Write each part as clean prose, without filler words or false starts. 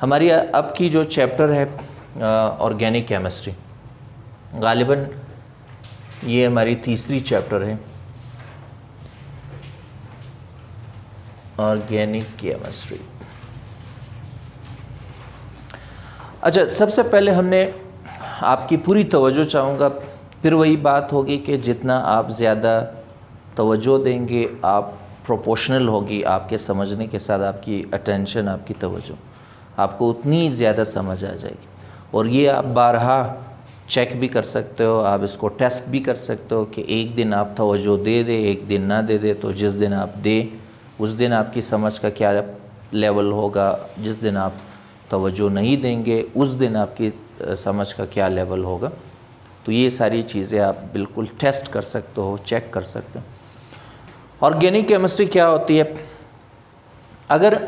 हमारी अब की जो चैप्टर है ऑर्गेनिक केमिस्ट्री, गालिबन ये हमारी तीसरी चैप्टर है ऑर्गेनिक केमिस्ट्री। अच्छा, सबसे पहले हमने आपकी पूरी तवज्जो चाहूँगा, फिर वही बात होगी कि जितना आप ज़्यादा तवज्जो देंगे आप प्रोपोर्शनल होगी आपके समझने के साथ, आपकी अटेंशन, आपकी तवज्जो आपको उतनी ज़्यादा समझ आ जाएगी। और ये आप बारहा चेक भी कर सकते हो, आप इसको टेस्ट भी कर सकते हो कि एक दिन आप तवज्जो दे दे, एक दिन ना दे दे, तो जिस दिन आप दे उस दिन आपकी समझ का क्या लेवल होगा, जिस दिन आप तवज्जो नहीं देंगे उस दिन आपकी समझ का क्या लेवल होगा। तो ये सारी चीज़ें आप बिल्कुल टेस्ट कर सकते हो, चेक कर सकते हो। ऑर्गेनिक केमिस्ट्री क्या होती है? अगर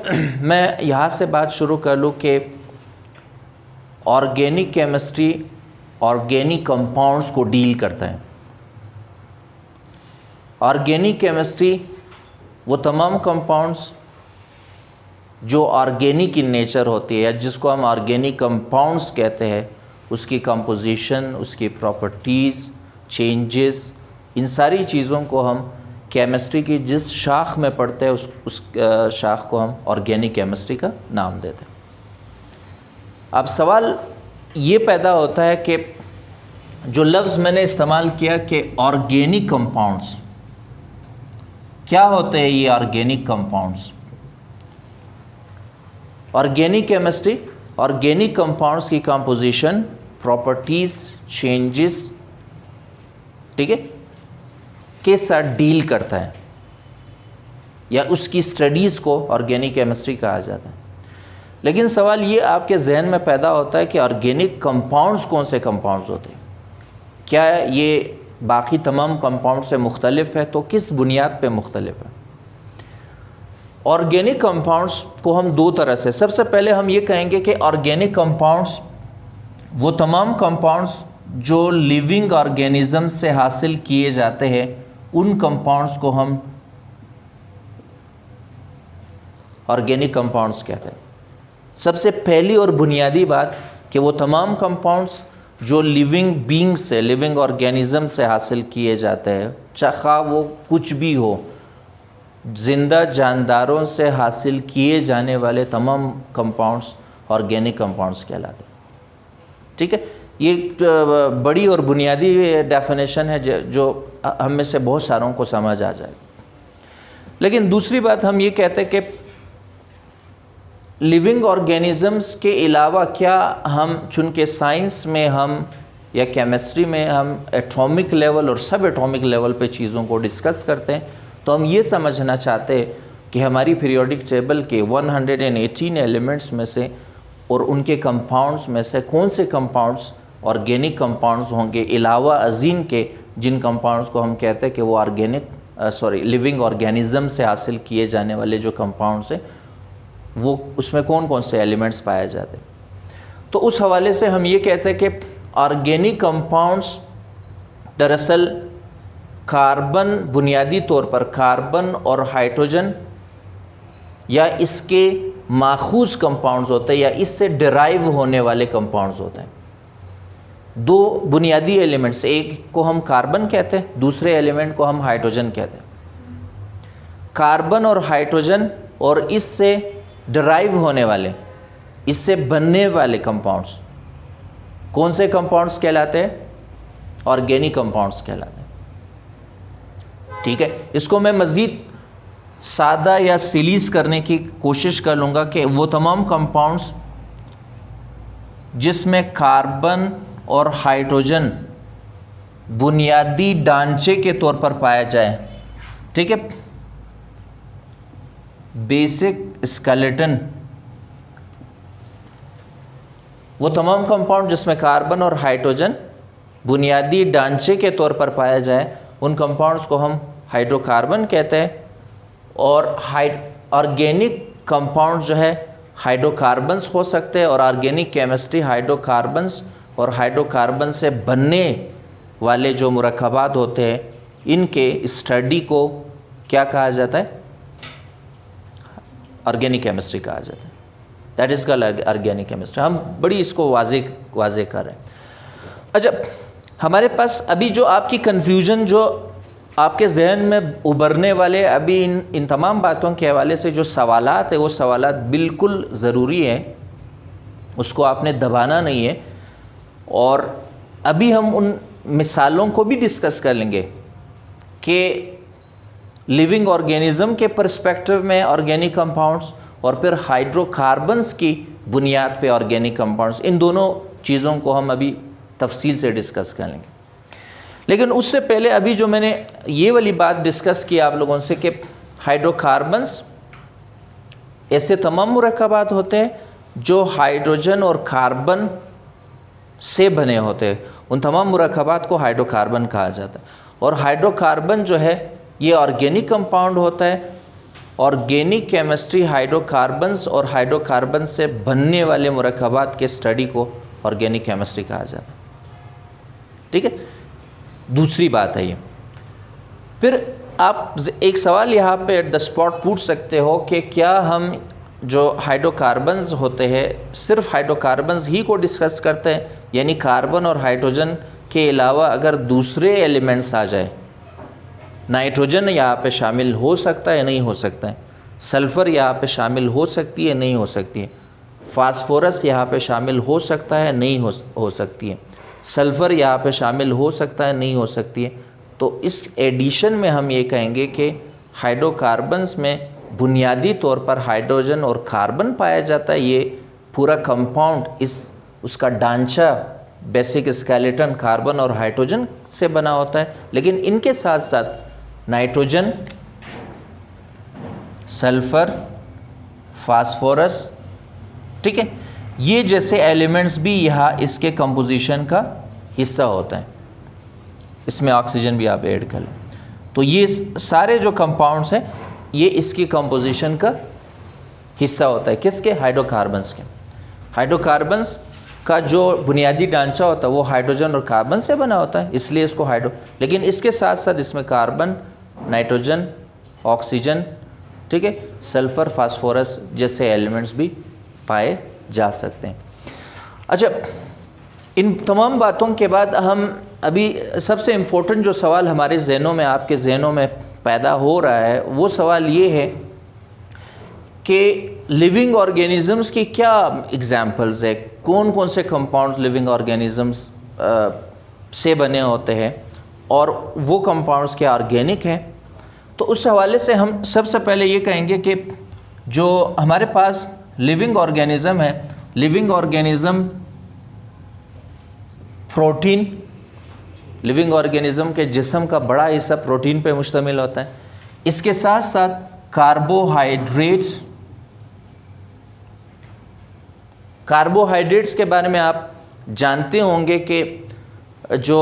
मैं यहाँ से बात शुरू कर लूँ कि ऑर्गेनिक केमिस्ट्री ऑर्गेनिक कंपाउंड्स को डील करता है। ऑर्गेनिक केमिस्ट्री वो तमाम कंपाउंड्स जो ऑर्गेनिक इन नेचर होती है, जिसको हम ऑर्गेनिक कंपाउंड्स कहते हैं, उसकी कंपोजिशन, उसकी प्रॉपर्टीज़, चेंजेस, इन सारी चीज़ों को हम केमिस्ट्री की जिस शाख में पढ़ते हैं उस शाख को हम ऑर्गेनिक केमिस्ट्री का नाम देते हैं। अब सवाल ये पैदा होता है कि जो लफ्ज़ मैंने इस्तेमाल किया कि ऑर्गेनिक कंपाउंड्स, क्या होते हैं ये organic compounds? Organic chemistry organic compounds की कंपोजिशन, प्रॉपर्टीज़, चेंजेस, ठीक है, के साथ डील करता है, या उसकी स्टडीज़ को ऑर्गेनिक केमिस्ट्री कहा जाता है। लेकिन सवाल ये आपके जहन में पैदा होता है कि ऑर्गेनिक कंपाउंड्स कौन से कंपाउंड्स होते हैं? क्या ये बाकी तमाम कंपाउंड से मुख्तलिफ है? तो किस बुनियाद पे मुख्तलिफ है? ऑर्गेनिक कंपाउंड्स को हम दो तरह से, सबसे पहले हम ये कहेंगे कि ऑर्गेनिक कंपाउंड्स वो तमाम कंपाउंड्स जो लिविंग ऑर्गेनिज्म से हासिल किए जाते हैं, उन कंपाउंड्स को हम ऑर्गेनिक कंपाउंड्स कहते हैं। सबसे पहली और बुनियादी बात कि वो तमाम कंपाउंड्स जो लिविंग बीइंग से, लिविंग ऑर्गेनिज्म से हासिल किए जाते हैं, चाहे वो कुछ भी हो, जिंदा जानदारों से हासिल किए जाने वाले तमाम कंपाउंड्स ऑर्गेनिक कंपाउंड्स कहलाते हैं। ठीक है, ये बड़ी और बुनियादी डेफिनेशन है जो हम में से बहुत सारों को समझ आ जाए। लेकिन दूसरी बात हम ये कहते हैं कि लिविंग ऑर्गेनिजम्स के अलावा क्या हम, चूँकि साइंस में हम या केमिस्ट्री में हम एटॉमिक लेवल और सब एटॉमिक लेवल पे चीज़ों को डिस्कस करते हैं, तो हम ये समझना चाहते हैं कि हमारी पीरियोडिक टेबल के 118 एलिमेंट्स में से और उनके कंपाउंड्स में से कौन से कंपाउंड्स ऑर्गेनिक कंपाउंड्स होंगे, अलावा अजीम के जिन कंपाउंड्स को हम कहते हैं कि वो लिविंग ऑर्गेनिज्म से हासिल किए जाने वाले जो कंपाउंड्स हैं, वो उसमें कौन कौन से एलिमेंट्स पाए जाते हैं। तो उस हवाले से हम ये कहते हैं कि ऑर्गेनिक कंपाउंड्स दरअसल कार्बन, बुनियादी तौर पर कार्बन और हाइड्रोजन या इसके माखूज कंपाउंड्स होते हैं या इससे डिराइव होने वाले कंपाउंड्स होते हैं। दो बुनियादी एलिमेंट्स, एक को हम कार्बन कहते हैं, दूसरे एलिमेंट को हम हाइड्रोजन कहते हैं। कार्बन और हाइड्रोजन और इससे डिराइव होने वाले, इससे बनने वाले कंपाउंड्स कौन से कंपाउंड्स कहलाते हैं? ऑर्गेनिक कंपाउंड्स कहलाते हैं। ठीक है, इसको मैं मज़ीद सादा या सिलीस करने की कोशिश कर लूँगा कि वो तमाम कंपाउंड्स जिसमें कार्बन और हाइड्रोजन बुनियादी ढांचे के तौर पर पाया जाए, ठीक है, बेसिक स्केलेटन, वो तमाम कंपाउंड जिसमें कार्बन और हाइड्रोजन बुनियादी ढांचे के तौर पर पाया जाए, उन कंपाउंड्स को हम हाइड्रोकार्बन कहते हैं। और ऑर्गेनिक कंपाउंड जो है हाइड्रोकार्बन्स हो सकते हैं, और ऑर्गेनिक केमिस्ट्री हाइड्रोकार्बन्स और हाइड्रोकार्बन से बनने वाले जो मुरक्कबात होते हैं, इनके स्टडी को क्या कहा जाता है? ऑर्गेनिक केमिस्ट्री कहा जाता है। That is called organic chemistry. हम बड़ी इसको वाजे कर रहे हैं। अच्छा, हमारे पास अभी जो आपकी कन्फ्यूजन जो आपके जहन में उभरने वाले अभी इन तमाम बातों के हवाले से जो सवालात है, वो सवालात बिल्कुल ज़रूरी हैं, उसको आपने दबाना नहीं है। और अभी हम उन मिसालों को भी डिस्कस कर लेंगे कि लिविंग ऑर्गेनिज़म के पर्सपेक्टिव में ऑर्गेनिक कंपाउंड्स और फिर हाइड्रोकार्बन्स की बुनियाद पे ऑर्गेनिक कंपाउंड्स, इन दोनों चीज़ों को हम अभी तफसील से डिस्कस कर लेंगे। लेकिन उससे पहले अभी जो मैंने ये वाली बात डिस्कस की आप लोगों से कि हाइड्रोकार्बन्स ऐसे तमाम मुरक्कबात होते हैं जो हाइड्रोजन और कार्बन से बने होते हैं, उन तमाम मुरक्कबात को हाइड्रोकार्बन कहा जाता है। और हाइड्रोकार्बन जो है ये ऑर्गेनिक कंपाउंड होता है। ऑर्गेनिक केमिस्ट्री हाइड्रोकार्बन्स और हाइड्रोकार्बन से बनने वाले मुरक्कबात के स्टडी को ऑर्गेनिक केमिस्ट्री कहा जाता है। ठीक है, दूसरी बात है ये। फिर आप एक सवाल यहाँ पे एट द स्पॉट पूछ सकते हो कि क्या हम जो हाइड्रोकार्बन्स होते हैं सिर्फ हाइड्रोकार्बन्स ही को डिस्कस करते हैं, यानी कार्बन और हाइड्रोजन के अलावा अगर दूसरे एलिमेंट्स आ जाए, नाइट्रोजन यहाँ पे शामिल हो सकता है नहीं हो सकता है, सल्फ़र यहाँ पे शामिल हो सकती है नहीं हो सकती है, फास्फोरस यहाँ पे शामिल हो सकता है नहीं हो सकती है, सल्फ़र यहाँ पे शामिल हो सकता है नहीं हो सकती है, तो इस एडिशन में हम ये कहेंगे कि हाइड्रोकार्बन्स में बुनियादी तौर पर हाइड्रोजन और कार्बन पाया जाता है। ये पूरा कंपाउंड उसका ढांचा बेसिक स्केलेटन कार्बन और हाइड्रोजन से बना होता है। लेकिन इनके साथ साथ नाइट्रोजन, सल्फ़र, फास्फोरस, ठीक है, ये जैसे एलिमेंट्स भी यहाँ इसके कंपोजिशन का हिस्सा होता है। इसमें ऑक्सीजन भी आप ऐड कर लें तो ये सारे जो कंपाउंड्स हैं ये इसकी कंपोजिशन का हिस्सा होता है। किसके? हाइड्रोकार्बन्स के। हाइड्रोकार्बन्स का जो बुनियादी ढांचा होता है वो हाइड्रोजन और कार्बन से बना होता है, इसलिए इसको लेकिन इसके साथ साथ इसमें कार्बन, नाइट्रोजन, ऑक्सीजन, ठीक है, सल्फ़र, फास्फोरस जैसे एलिमेंट्स भी पाए जा सकते हैं। अच्छा, इन तमाम बातों के बाद हम अभी सबसे इम्पोर्टेंट जो सवाल हमारे जहनों में, आपके जहनों में पैदा हो रहा है, वो सवाल ये है कि लिविंग ऑर्गेनिज़म्स की क्या एग्जांपल्स है, कौन कौन से कंपाउंड्स लिविंग ऑर्गेनिज़म्स से बने होते हैं और वो कंपाउंड्स क्या ऑर्गेनिक हैं। तो उस हवाले से हम सबसे पहले ये कहेंगे कि जो हमारे पास लिविंग ऑर्गेनिज़म है, living organism protein, living organism के जिस्म का बड़ा हिस्सा प्रोटीन पे मुश्तमिल होता है। इसके साथ साथ कार्बोहाइड्रेट्स, कार्बोहाइड्रेट्स के बारे में आप जानते होंगे कि जो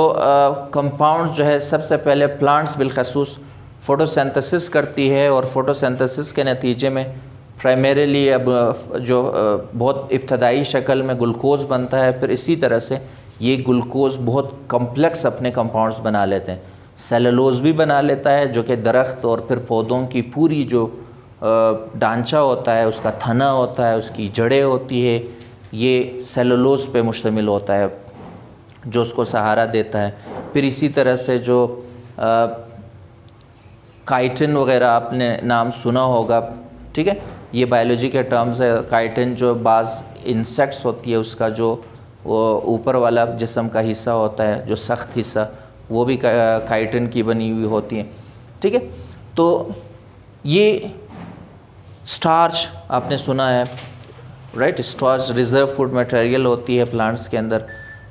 कंपाउंड जो है सबसे पहले प्लांट्स बिलखसूस फ़ोटोसिंथेसिस करती है और फ़ोटोसिंथेसिस के नतीजे में प्राइमरीली अब जो बहुत इब्तदाई शक्ल में ग्लूकोज़ बनता है, फिर इसी तरह से ये ग्लूकोज़ बहुत कम्प्लेक्स अपने कंपाउंड्स बना लेते हैं। सेलुलोज़ भी बना लेता है जो कि दरख्त और फिर पौधों की पूरी जो ढांचा होता है, उसका तना होता है, उसकी जड़ें होती है, ये सेलुलोज़ पे मुश्तमिल होता है जो उसको सहारा देता है। फिर इसी तरह से जो काइटिन वगैरह आपने नाम सुना होगा, ठीक है, ये बायोलॉजी के टर्म्स है। काइटिन जो बाज़ इंसेक्ट्स होती है उसका जो वो ऊपर वाला जिस्म का हिस्सा होता है, जो सख्त हिस्सा, वो भी काइटिन की बनी हुई होती है, ठीक है। तो ये स्टार्च आपने सुना है, right, starch reserve food material होती है प्लांट्स के अंदर,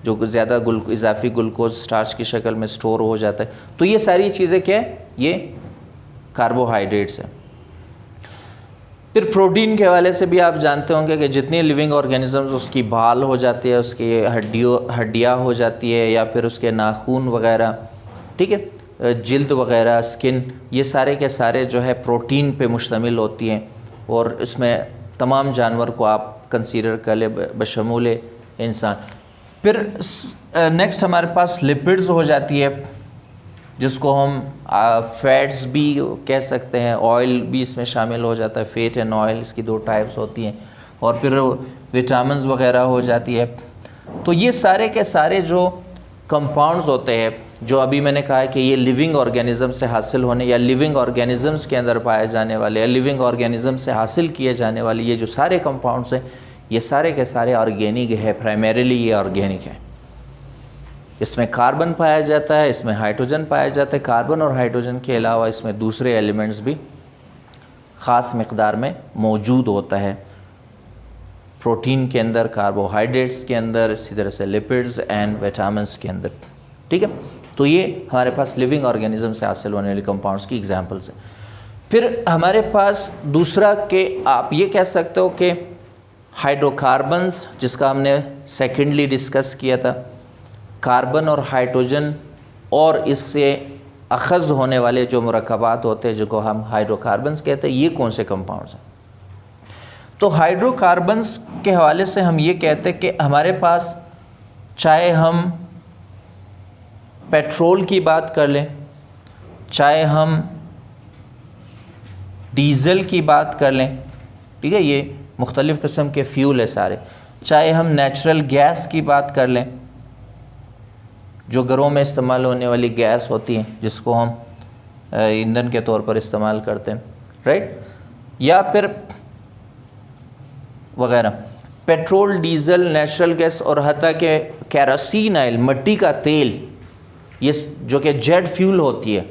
जो ज़्यादा इजाफी ग्लूकोज स्टार्च की शक्ल में स्टोर हो जाता है। तो ये सारी चीज़ें क्या है, ये कार्बोहाइड्रेट्स हैं। फिर प्रोटीन के हवाले से भी आप जानते होंगे कि जितनी लिविंग ऑर्गेनिजम्स, उसकी बाल हो जाती है, उसकी हड्डियाँ हो जाती है, या फिर उसके नाखून वगैरह, ठीक है, जिल्द वगैरह, स्किन, ये सारे के सारे जो है प्रोटीन पे मुश्तमिल होती हैं। और इसमें तमाम जानवर को आप कंसीडर कर ले बशमूल इंसान। फिर नेक्स्ट हमारे पास लिपिड्स हो जाती है, जिसको हम फैट्स भी कह सकते हैं, ऑयल भी इसमें शामिल हो जाता है, फ़ैट एंड ऑयल, इसकी दो टाइप्स होती हैं। और फिर विटामिन्स वगैरह हो जाती है। तो ये सारे के सारे जो कंपाउंड्स होते हैं, जो अभी मैंने कहा है कि ये लिविंग ऑर्गेनिज्म से हासिल होने या लिविंग ऑर्गेनिजम्स के अंदर पाए जाने वाले या लिविंग ऑर्गेनिज्म से हासिल किए जाने वाले ये जो सारे कंपाउंड्स हैं, ये सारे के सारे ऑर्गेनिक है। प्राइमरीली ये ऑर्गेनिक है। इसमें कार्बन पाया जाता है, इसमें हाइड्रोजन पाया जाता है। कार्बन और हाइड्रोजन के अलावा इसमें दूसरे एलिमेंट्स भी ख़ास मकदार में मौजूद होता है। प्रोटीन के अंदर, कार्बोहाइड्रेट्स के अंदर, इसी तरह से लिपिड्स एंड विटामिन्स के अंदर। ठीक है, तो ये हमारे पास लिविंग ऑर्गेनिज्म से हासिल होने वाले कंपाउंड्स की एग्जांपल्स हैं। फिर हमारे पास दूसरा के आप ये कह सकते हो कि हाइड्रोकार्बन्स, जिसका हमने सेकेंडली डिस्कस किया था, कार्बन और हाइड्रोजन और इससे अखज़ होने वाले जो मुरक्कबात होते हैं जिनको हम हाइड्रोकार्बन्स कहते हैं, ये कौन से कंपाउंड्स हैं? तो हाइड्रोकार्बन्स के हवाले से हम ये कहते हैं कि हमारे पास चाहे हम पेट्रोल की बात कर लें, चाहे हम डीज़ल की बात कर लें, ठीक है, ये मुख्तलिफ़ किस्म के फ्यूल है सारे, चाहे हम नेचुरल गैस की बात कर लें, जो घरों में इस्तेमाल होने वाली गैस होती है जिसको हम ईंधन के तौर पर इस्तेमाल करते हैं, राइट, या फिर वगैरह, पेट्रोल, डीज़ल, नेचुरल गैस और हत्ता के केरोसिन ऑयल, मिट्टी का तेल, ये जो कि जेट फ्यूल होती है,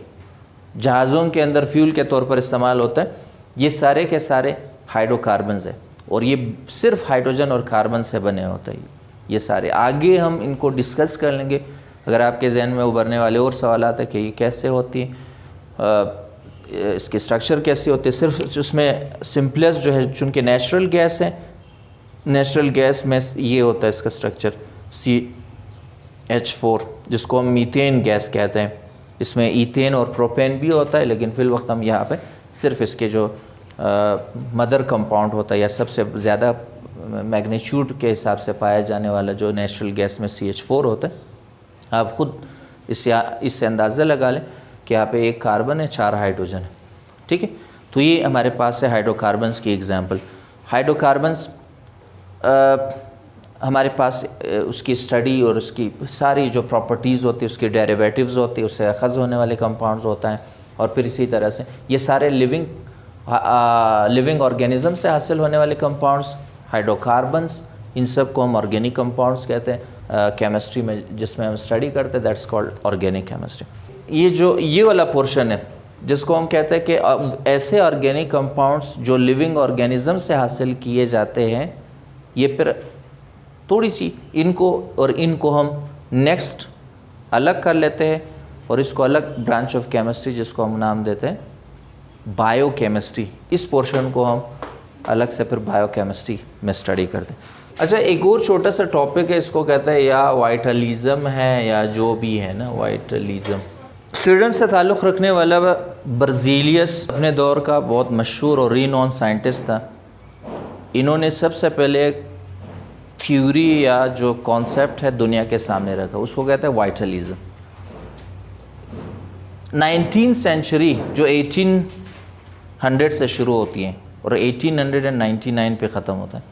जहाज़ों के अंदर फ्यूल के तौर पर इस्तेमाल होता है, ये सारे के सारे हाइड्रोकार्बन्स है और ये सिर्फ हाइड्रोजन और कार्बन से बने होते हैं। ये सारे आगे हम इनको डिस्कस कर लेंगे। अगर आपके जहन में उभरने वाले और सवाल आते हैं कि ये कैसे होती है, इसकी स्ट्रक्चर कैसी होती है, सिर्फ उसमें सिंपलेस्ट जो है, चूँकि नेचुरल गैस है, नेचुरल गैस में ये होता है इसका स्ट्रक्चर CH4, जिसको हम मीथेन गैस कहते हैं। इसमें ईथेन और प्रोपेन भी होता है, लेकिन फिल वक्त हम यहाँ पे सिर्फ इसके जो मदर कंपाउंड होता है या सबसे ज़्यादा मैग्नीट्यूड के हिसाब से पाया जाने वाला जो नेचुरल गैस में CH4 होता है, आप ख़ुद इससे अंदाज़ा लगा लें कि यहाँ पे एक कार्बन है, 4 हाइड्रोजन है। ठीक है, तो ये हमारे पास है हाइड्रोकार्बन्स की एग्जांपल। हाइड्रोकार्बन्स हमारे पास उसकी स्टडी और उसकी सारी जो प्रॉपर्टीज़ होती है, उसकी डेरिवेटिव्स होती है, उससे अखज़ होने वाले कंपाउंड्स होता है, और फिर इसी तरह से ये सारे लिविंग ऑर्गेनिज्म से हासिल होने वाले कंपाउंड्स, हाइड्रोकार्बन्स, इन सब को हम ऑर्गेनिक कंपाउंड्स कहते हैं। केमिस्ट्री में जिसमें हम स्टडी करते हैं, दैट्स कॉल्ड ऑर्गेनिक केमिस्ट्री। ये वाला पोर्शन है जिसको हम कहते हैं कि ऐसे ऑर्गेनिक कंपाउंड्स जो लिविंग ऑर्गेनिज्म से हासिल किए जाते हैं, ये फिर थोड़ी सी इनको हम नेक्स्ट अलग कर लेते हैं और इसको अलग ब्रांच ऑफ केमिस्ट्री जिसको हम नाम देते हैं बायोकेमिस्ट्री, इस पोर्शन को हम अलग से फिर बायोकेमिस्ट्री में स्टडी करते हैं। अच्छा, एक और छोटा सा टॉपिक है, इसको कहते हैं या वाइटलिज़म है या जो भी है ना, वाइटलिज़म। स्वीडन से ताल्लुक़ रखने वाला बर्ज़िलियस अपने दौर का बहुत मशहूर और रीनॉन साइंटिस्ट था। इन्होंने सबसे पहले थ्योरी या जो कॉन्सेप्ट है दुनिया के सामने रखा, उसको कहते हैं वाइटलिज़म। 19th सेंचुरी जो 1800 से शुरू होती है और 1899 पे ख़त्म होता है,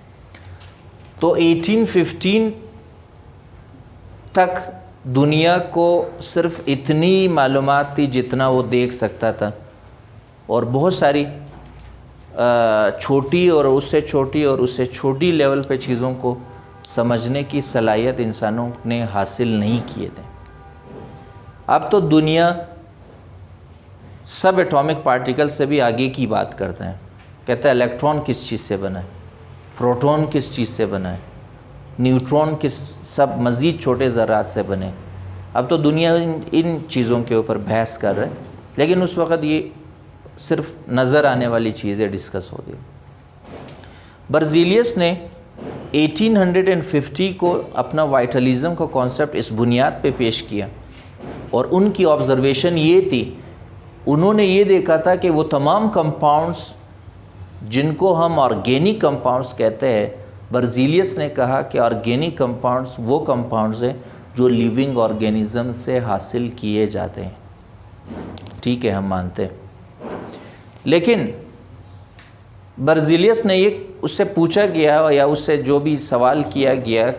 तो 1815 तक दुनिया को सिर्फ इतनी मालूमात थी जितना वो देख सकता था, और बहुत सारी छोटी और उससे छोटी लेवल पे चीज़ों को समझने की सलाहियत इंसानों ने हासिल नहीं किए थे। अब तो दुनिया सब एटॉमिक पार्टिकल से भी आगे की बात करते हैं, कहता है इलेक्ट्रॉन किस चीज़ से बना है, प्रोटॉन किस चीज़ से बना है, न्यूट्रॉन किस, सब मज़ीद छोटे ज़रात से बने। अब तो दुनिया इन चीज़ों के ऊपर बहस कर रहा है, लेकिन उस वक़्त ये सिर्फ नज़र आने वाली चीज़ें डिस्कस हो गई। बर्ज़िलियस ने 1850 को अपना वाइटलिज़म का कॉन्सेप्ट इस बुनियाद पे पेश किया, और उनकी ऑब्ज़र्वेशन ये थी, उन्होंने ये देखा था कि वो तमाम कंपाउंड्स जिनको हम ऑर्गेनिक कंपाउंड्स कहते हैं, बर्ज़िलियस ने कहा कि ऑर्गेनिक कंपाउंड्स वो कंपाउंड्स हैं जो लिविंग ऑर्गेनिज़म से हासिल किए जाते हैं। ठीक है, हम मानते हैं, लेकिन बर्ज़िलियस ने ये उससे पूछा गया या उससे जो भी सवाल किया गया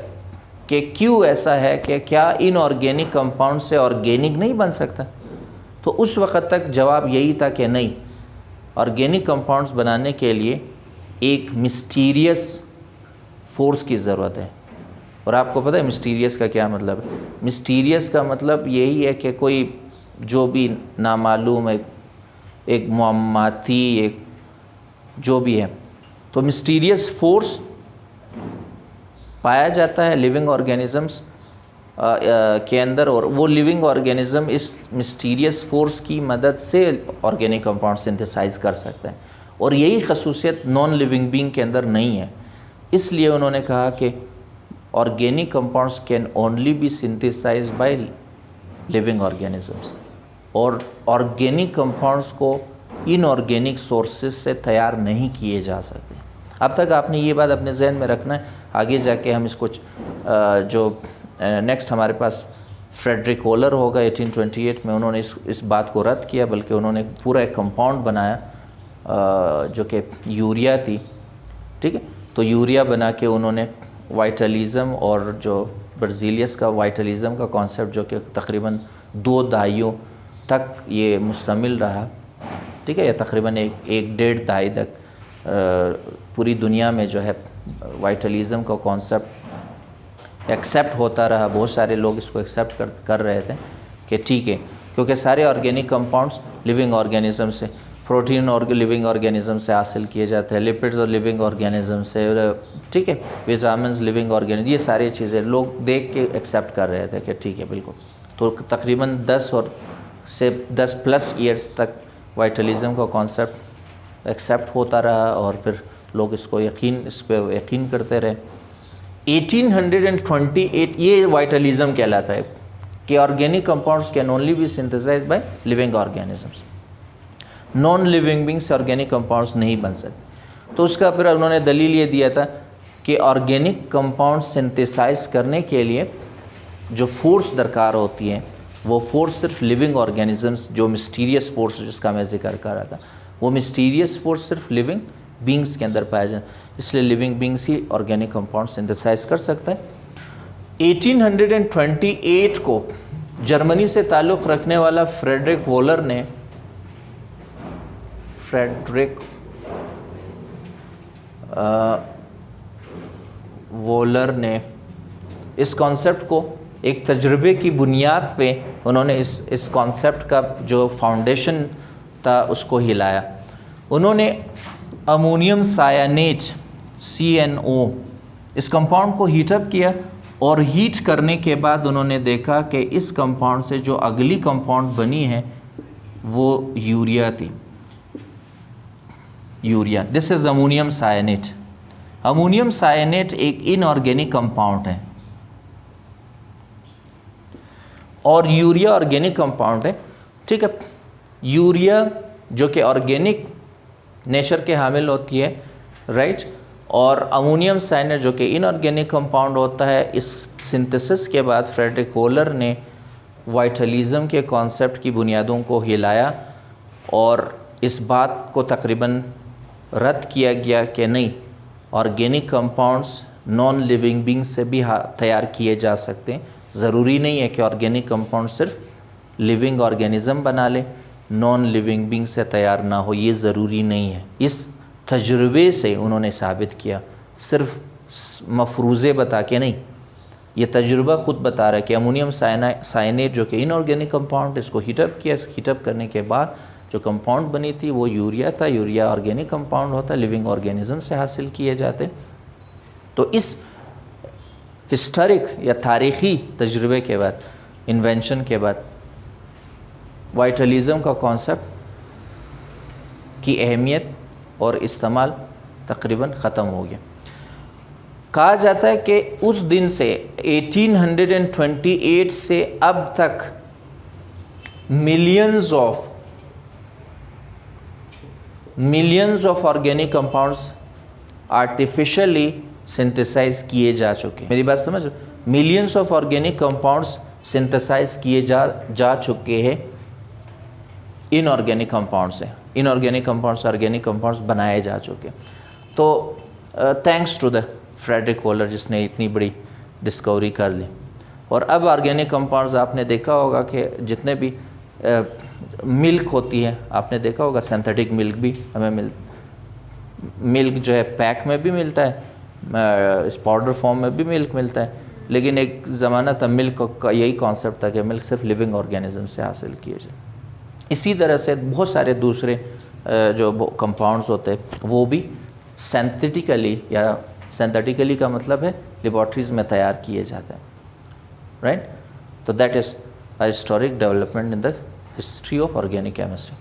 कि क्यों ऐसा है कि क्या इनऑर्गेनिक कंपाउंड से ऑर्गेनिक नहीं बन सकता, तो उस वक़्त तक जवाब यही था कि नहीं, ऑर्गेनिक कंपाउंड्स बनाने के लिए एक मिस्टीरियस फोर्स की ज़रूरत है। और आपको पता है मिस्टीरियस का क्या मतलब है? मिस्टीरियस का मतलब यही है कि कोई जो भी नामालूम, एक मुअम्माती, एक जो भी है, तो मिस्टीरियस फोर्स पाया जाता है लिविंग ऑर्गेनिज़म्स के अंदर, और वो लिविंग ऑर्गेनिज़म इस मिस्टीरियस फोर्स की मदद से ऑर्गेनिक कंपाउंड सिंथेसाइज कर सकते हैं। और यही खसूसियत नॉन लिविंग बीइंग के अंदर नहीं है। इसलिए उन्होंने कहा कि organic compounds can only be synthesize bye living organisms, और ऑर्गेनिक कंपाउंड्स को इनऑर्गेनिक सोर्सेज से तैयार नहीं किए जा सकते। अब तक आपने ये बात अपने जहन में रखना है। आगे जाके हम इसको जो नेक्स्ट हमारे पास फ्रेडरिक वॉलर होगा 1828 में, उन्होंने इस बात को रद्द किया, बल्कि उन्होंने पूरा एक कंपाउंड बनाया जो कि यूरिया थी, ठीक है। तो यूरिया बना के उन्होंने वाइटलिज़म और जो बर्जीलियस का वाइटलिज़म का कॉन्सेप्ट, जो कि तकरीबन 2 दहाइयों तक ये मुश्तमिल रहा, ठीक है, या तकरीबन एक डेढ़ दहाई तक पूरी दुनिया में जो है वाइटलिज़म का कॉन्सेप्ट एक्सेप्ट होता रहा। बहुत सारे लोग इसको एक्सेप्ट कर रहे थे कि ठीक है, क्योंकि सारे ऑर्गेनिक कंपाउंड्स लिविंग ऑर्गेनिज़म से, प्रोटीन और लिविंग ऑर्गेनिज़म से हासिल किए जाते हैं, लिपिड्स और लिविंग ऑर्गेनिज़म से, ठीक है, विटामिन्स लिविंग ऑर्गेनिज़म, ये सारी चीज़ें लोग देख के एक्सेप्ट कर रहे थे कि ठीक है बिल्कुल। तो तकरीबन 10+ ईयर्स तक वाइटलिज़म का कॉन्सेप्ट एक्सेप्ट होता रहा, और फिर लोग इस पर यकीन करते रहे। 1828 ये वाइटलिज़म कहलाता है कि organic compounds can only be synthesised by living organisms, non living being से ऑर्गेनिक कंपाउंड्स नहीं बन सकते। तो उसका फिर उन्होंने दलील ये दिया था कि ऑर्गेनिक कंपाउंड सिंथेसाइज करने के लिए जो फोर्स दरकार होती है, वो फोर्स सिर्फ लिविंग ऑर्गेनिजम्स, जो मिस्टीरियस फोर्स जिसका मैं जिक्र कर रहा था, वो मिस्टीरियस फोर्स सिर्फ लिविंग बींग्स के अंदर पाया जाए, इसलिए लिविंग बींग्स ही ऑर्गेनिक कंपाउंड सिंथेसाइज कर सकता है। 1828 को जर्मनी से ताल्लुक़ रखने वाला फ्रेडरिक वॉलर ने इस कॉन्सेप्ट को एक तजुर्बे की बुनियाद पे उन्होंने इस कॉन्सेप्ट का जो फाउंडेशन था उसको हिलाया। उन्होंने अमोनियम सायानेट CNO इस कंपाउंड को हीटअप किया, और हीट करने के बाद उन्होंने देखा कि इस कंपाउंड से जो अगली कंपाउंड बनी है वो यूरिया थी। Urea, this is ammonium cyanate. Ammonium cyanate एक इनऑर्गेनिक कंपाउंड है और यूरिया ऑर्गेनिक कंपाउंड है, ठीक है। यूरिया जो कि ऑर्गेनिक नेचर के हामिल होती है, राइट, और अमोनियम साइनेट जो कि इनऑर्गेनिक कंपाउंड होता है। इस सिंथेसिस के बाद फ्रेडरिक वॉलर ने वाइटलिज़म के कॉन्सेप्ट की बुनियादों को हिलाया, और इस बात को तकरीबन रद्द किया गया कि नहीं, organic compounds non living being से भी तैयार किए जा सकते हैं। ज़रूरी नहीं है कि ऑर्गेनिक कंपाउंड सिर्फ लिविंग ऑर्गेनिज़म बना ले, नॉन लिविंग बींग से तैयार ना हो, ये ज़रूरी नहीं है। इस तजुर्बे से उन्होंने साबित किया, सिर्फ मफरूज़े बता के नहीं, ये तजुर्बा ख़ुद बता रहा है कि अमोनियम साइनेट जो कि इनऑर्गेनिक कंपाउंड, इसको हीटअप किया, हीटअप करने के बाद जो कंपाउंड बनी थी वो यूरिया था। यूरिया ऑर्गेनिक कंपाउंड होता है, लिविंग ऑर्गेनिज़म से हासिल किए जाते। तो इस हिस्टोरिक या तारीख़ी तजुर्बे के बाद, इन्वेंशन के बाद, वाइटलिज़म का कॉन्सेप्ट की अहमियत और इस्तेमाल तकरीबन ख़त्म हो गया। कहा जाता है कि उस दिन से 1828 से अब तक millions of organic compounds artificially synthesise किए जा चुके हैं। मेरी बात समझ, millions of organic compounds synthesise किए जा चुके हैं इनऑर्गेनिक कंपाउंड से। इनऑर्गेनिक कंपाउंड्स ऑर्गेनिक कंपाउंड्स बनाए जा चुके। तो thanks to the Friedrich Wohler जिसने इतनी बड़ी डिस्कवरी कर ली। और अब ऑर्गेनिक कंपाउंड्स आपने देखा होगा कि जितने भी मिल्क होती है, आपने देखा होगा सिंथेटिक मिल्क भी हमें मिल्क जो है पैक में भी मिलता है, इस पाउडर फॉर्म में भी मिल्क मिलता है। लेकिन एक ज़माना था मिल्क का यही कॉन्सेप्ट था कि मिल्क सिर्फ लिविंग ऑर्गेनिज्म से हासिल किए जाए। इसी तरह से बहुत सारे दूसरे जो कंपाउंड्स होते हैं वो भी सिंथेटिकली, या सिंथेटिकली का मतलब है लेबॉर्ट्रीज़ में तैयार किए जाते हैं, राइट। तो that is a historic development in the history of organic chemistry.